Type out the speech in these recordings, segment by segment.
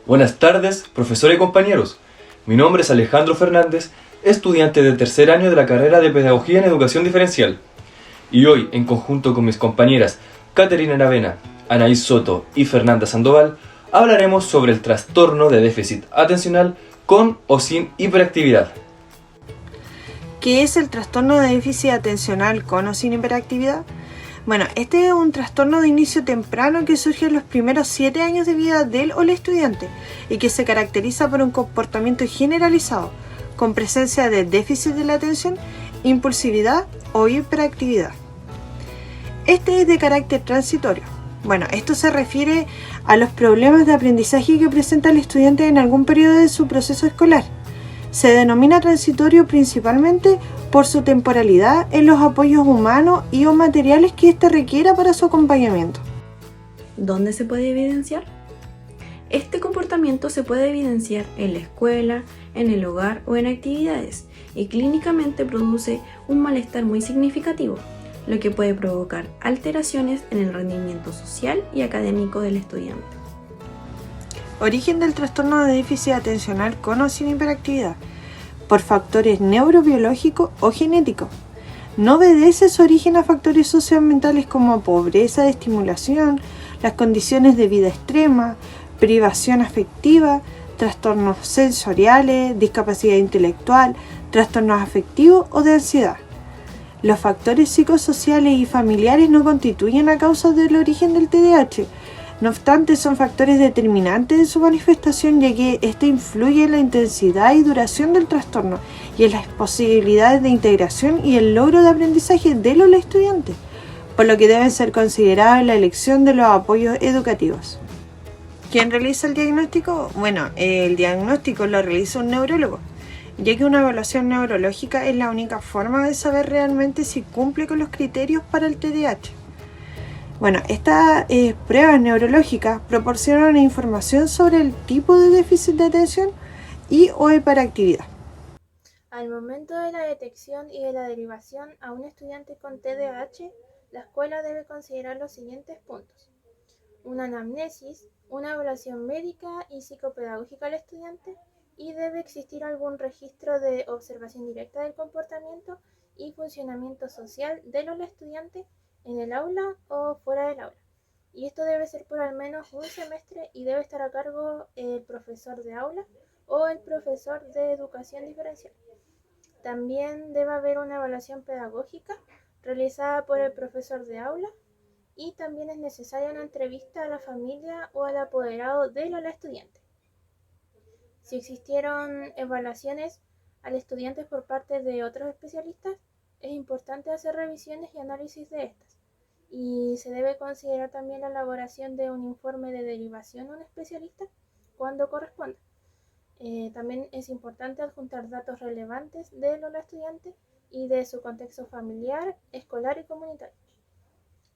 Buenas tardes, profesor y compañeros. Mi nombre es Alejandro Fernández, estudiante del tercer año de la carrera de Pedagogía en Educación Diferencial. Y hoy, en conjunto con mis compañeras Caterina Aravena, Anaís Soto y Fernanda Sandoval, hablaremos sobre el trastorno de déficit atencional con o sin hiperactividad. ¿Qué es el trastorno de déficit atencional con o sin hiperactividad? Bueno, este es un trastorno de inicio temprano que surge en los primeros 7 años de vida del o la estudiante y que se caracteriza por un comportamiento generalizado, con presencia de déficit de la atención, impulsividad o hiperactividad. Este es de carácter transitorio. Bueno, esto se refiere a los problemas de aprendizaje que presenta el estudiante en algún periodo de su proceso escolar. Se denomina transitorio principalmente por su temporalidad en los apoyos humanos y o materiales que éste requiera para su acompañamiento. ¿Dónde se puede evidenciar? Este comportamiento se puede evidenciar en la escuela, en el hogar o en actividades y clínicamente produce un malestar muy significativo, lo que puede provocar alteraciones en el rendimiento social y académico del estudiante. Origen del trastorno de déficit atencional con o sin hiperactividad, por factores neurobiológicos o genéticos. No obedece su origen a factores socioambientales como pobreza de estimulación, las condiciones de vida extrema, privación afectiva, trastornos sensoriales, discapacidad intelectual, trastornos afectivos o de ansiedad. Los factores psicosociales y familiares no constituyen la causa del origen del TDAH. No obstante, son factores determinantes de su manifestación, ya que este influye en la intensidad y duración del trastorno y en las posibilidades de integración y el logro de aprendizaje de los estudiantes, por lo que deben ser considerados en la elección de los apoyos educativos. ¿Quién realiza el diagnóstico? Bueno, el diagnóstico lo realiza un neurólogo, ya que una evaluación neurológica es la única forma de saber realmente si cumple con los criterios para el TDAH. Bueno, estas pruebas neurológicas proporcionan información sobre el tipo de déficit de atención y o hiperactividad. Al momento de la detección y de la derivación a un estudiante con TDAH, la escuela debe considerar los siguientes puntos: una anamnesis, una evaluación médica y psicopedagógica al estudiante, y debe existir algún registro de observación directa del comportamiento y funcionamiento social de los estudiantes en el aula o fuera del aula. Y esto debe ser por al menos un semestre y debe estar a cargo el profesor de aula o el profesor de educación diferencial. También debe haber una evaluación pedagógica realizada por el profesor de aula, y también es necesaria una entrevista a la familia o al apoderado del o la estudiante. Si existieron evaluaciones al estudiante por parte de otros especialistas, es importante hacer revisiones y análisis de estas, y se debe considerar también la elaboración de un informe de derivación a un especialista cuando corresponda. También es importante adjuntar datos relevantes del o la estudiante y de su contexto familiar, escolar y comunitario.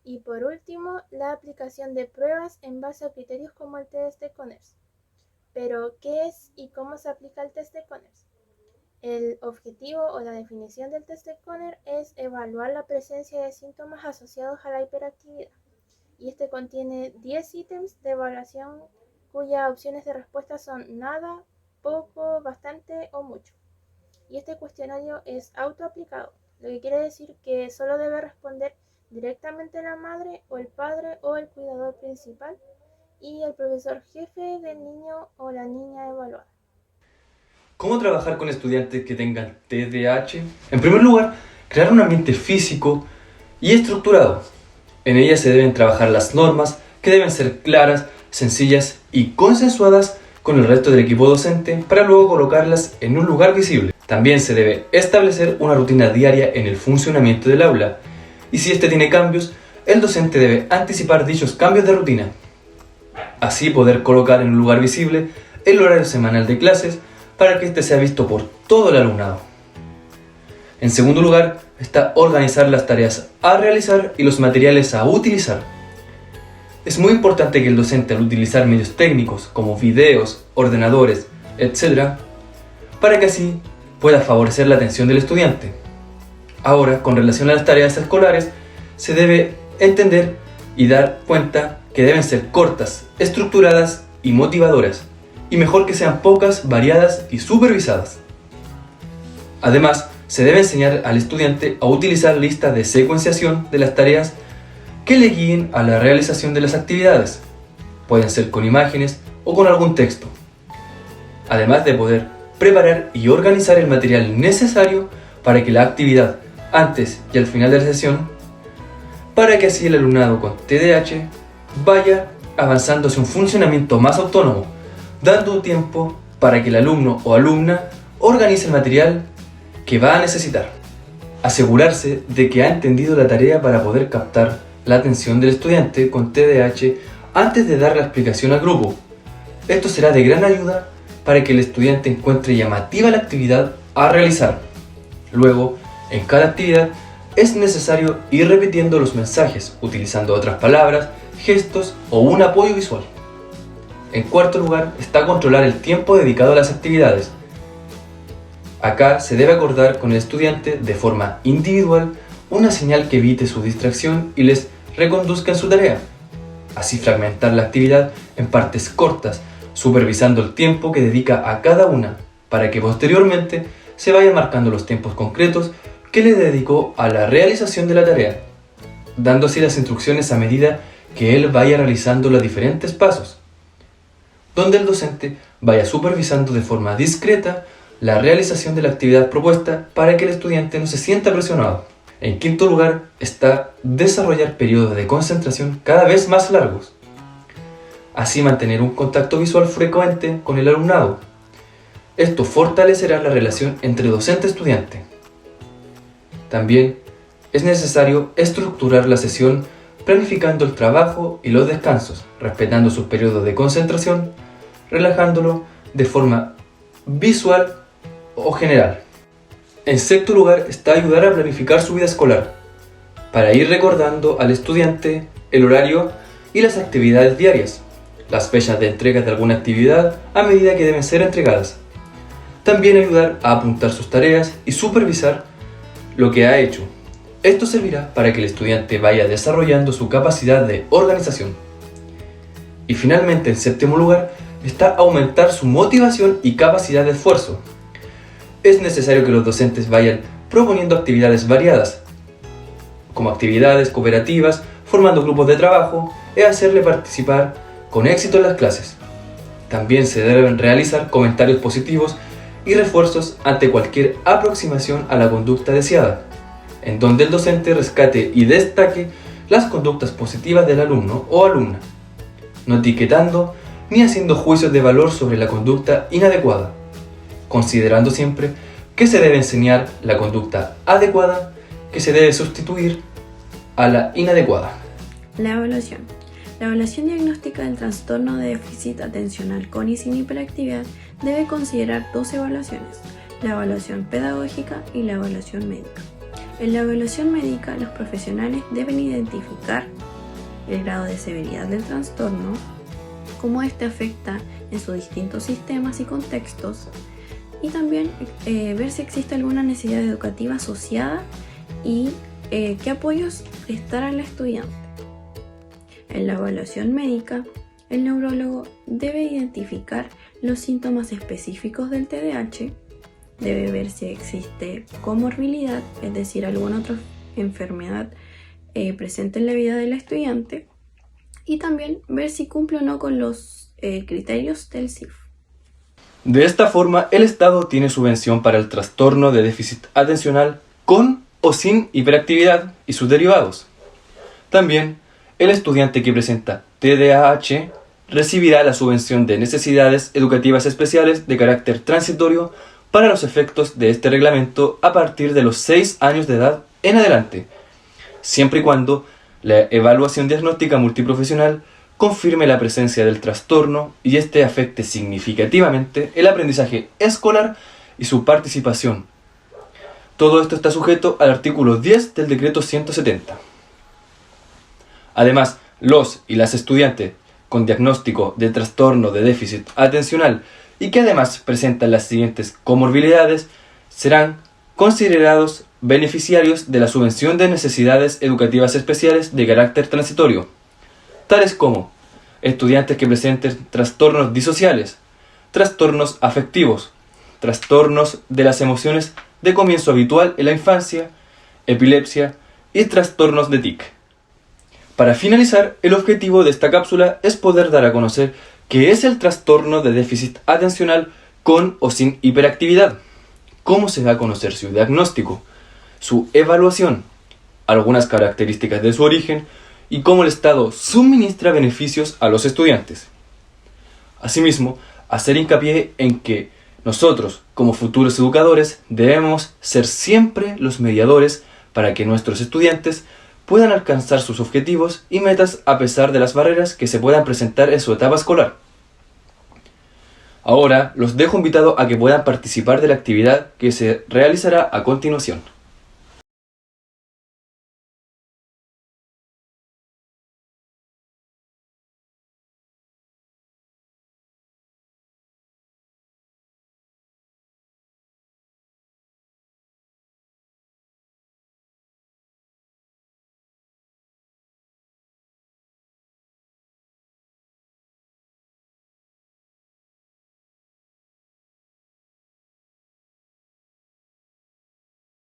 Y por último, la aplicación de pruebas en base a criterios como el test de Conners. Pero, ¿qué es y cómo se aplica el test de Conners? El objetivo o la definición del test de Conner es evaluar la presencia de síntomas asociados a la hiperactividad, y este contiene 10 ítems de evaluación cuyas opciones de respuesta son nada, poco, bastante o mucho. Y este cuestionario es autoaplicado, lo que quiere decir que solo debe responder directamente la madre o el padre o el cuidador principal y el profesor jefe del niño o la niña evaluada. ¿Cómo trabajar con estudiantes que tengan TDAH? En primer lugar, crear un ambiente físico y estructurado. En ella se deben trabajar las normas, que deben ser claras, sencillas y consensuadas con el resto del equipo docente para luego colocarlas en un lugar visible. También se debe establecer una rutina diaria en el funcionamiento del aula, y si éste tiene cambios, el docente debe anticipar dichos cambios de rutina. Así poder colocar en un lugar visible el horario semanal de clases para que éste sea visto por todo el alumnado. En segundo lugar, está organizar las tareas a realizar y los materiales a utilizar. Es muy importante que el docente, al utilizar medios técnicos como videos, ordenadores, etc., para que así pueda favorecer la atención del estudiante. Ahora, con relación a las tareas escolares, se debe entender y dar cuenta que deben ser cortas, estructuradas y motivadoras, y mejor que sean pocas, variadas y supervisadas. Además, se debe enseñar al estudiante a utilizar listas de secuenciación de las tareas que le guíen a la realización de las actividades. Pueden ser con imágenes o con algún texto. Además de poder preparar y organizar el material necesario para que la actividad antes y al final de la sesión, para que así el alumnado con TDAH vaya avanzando hacia un funcionamiento más autónomo, dando tiempo para que el alumno o alumna organice el material que va a necesitar. Asegurarse de que ha entendido la tarea para poder captar la atención del estudiante con TDAH antes de dar la explicación al grupo. Esto será de gran ayuda para que el estudiante encuentre llamativa la actividad a realizar. Luego, en cada actividad es necesario ir repitiendo los mensajes, utilizando otras palabras, gestos o un apoyo visual. En cuarto lugar está controlar el tiempo dedicado a las actividades. Acá se debe acordar con el estudiante de forma individual una señal que evite su distracción y les reconduzca en su tarea. Así fragmentar la actividad en partes cortas, supervisando el tiempo que dedica a cada una, para que posteriormente se vayan marcando los tiempos concretos que le dedicó a la realización de la tarea, dando así las instrucciones a medida que él vaya realizando los diferentes pasos, donde el docente vaya supervisando de forma discreta la realización de la actividad propuesta para que el estudiante no se sienta presionado. En quinto lugar está desarrollar periodos de concentración cada vez más largos. Así mantener un contacto visual frecuente con el alumnado. Esto fortalecerá la relación entre docente y estudiante. También es necesario estructurar la sesión planificando el trabajo y los descansos, respetando sus periodos de concentración, relajándolo de forma visual o general. En sexto lugar está ayudar a planificar su vida escolar, para ir recordando al estudiante el horario y las actividades diarias, las fechas de entrega de alguna actividad a medida que deben ser entregadas. También ayudar a apuntar sus tareas y supervisar lo que ha hecho. Esto servirá para que el estudiante vaya desarrollando su capacidad de organización. Y finalmente, en séptimo lugar, está aumentar su motivación y capacidad de esfuerzo. Es necesario que los docentes vayan proponiendo actividades variadas, como actividades cooperativas, formando grupos de trabajo y hacerle participar con éxito en las clases. También se deben realizar comentarios positivos y refuerzos ante cualquier aproximación a la conducta deseada, en donde el docente rescate y destaque las conductas positivas del alumno o alumna, no etiquetando ni haciendo juicios de valor sobre la conducta inadecuada, considerando siempre que se debe enseñar la conducta adecuada que se debe sustituir a la inadecuada. La evaluación. La evaluación diagnóstica del trastorno de déficit atencional con y sin hiperactividad debe considerar dos evaluaciones, la evaluación pedagógica y la evaluación médica. En la evaluación médica, los profesionales deben identificar el grado de severidad del trastorno, cómo este afecta en sus distintos sistemas y contextos, y también ver si existe alguna necesidad educativa asociada y qué apoyos prestar al estudiante. En la evaluación médica, el neurólogo debe identificar los síntomas específicos del TDAH, debe ver si existe comorbilidad, es decir, alguna otra enfermedad presente en la vida del estudiante, y también ver si cumple o no con los criterios del CIF. De esta forma, el Estado tiene subvención para el trastorno de déficit atencional con o sin hiperactividad y sus derivados. También, el estudiante que presenta TDAH recibirá la subvención de necesidades educativas especiales de carácter transitorio para los efectos de este reglamento a partir de los 6 años de edad en adelante, siempre y cuando la evaluación diagnóstica multiprofesional confirme la presencia del trastorno y este afecte significativamente el aprendizaje escolar y su participación. Todo esto está sujeto al artículo 10 del decreto 170. Además, los y las estudiantes con diagnóstico de trastorno de déficit atencional y que además presentan las siguientes comorbilidades serán considerados beneficiarios de la subvención de necesidades educativas especiales de carácter transitorio, tales como estudiantes que presenten trastornos disociales, trastornos afectivos, trastornos de las emociones de comienzo habitual en la infancia, epilepsia y trastornos de TIC. Para finalizar, el objetivo de esta cápsula es poder dar a conocer qué es el trastorno de déficit atencional con o sin hiperactividad, cómo se da a conocer su diagnóstico, su evaluación, algunas características de su origen y cómo el Estado suministra beneficios a los estudiantes. Asimismo, hacer hincapié en que nosotros, como futuros educadores, debemos ser siempre los mediadores para que nuestros estudiantes puedan alcanzar sus objetivos y metas a pesar de las barreras que se puedan presentar en su etapa escolar. Ahora los dejo invitados a que puedan participar de la actividad que se realizará a continuación.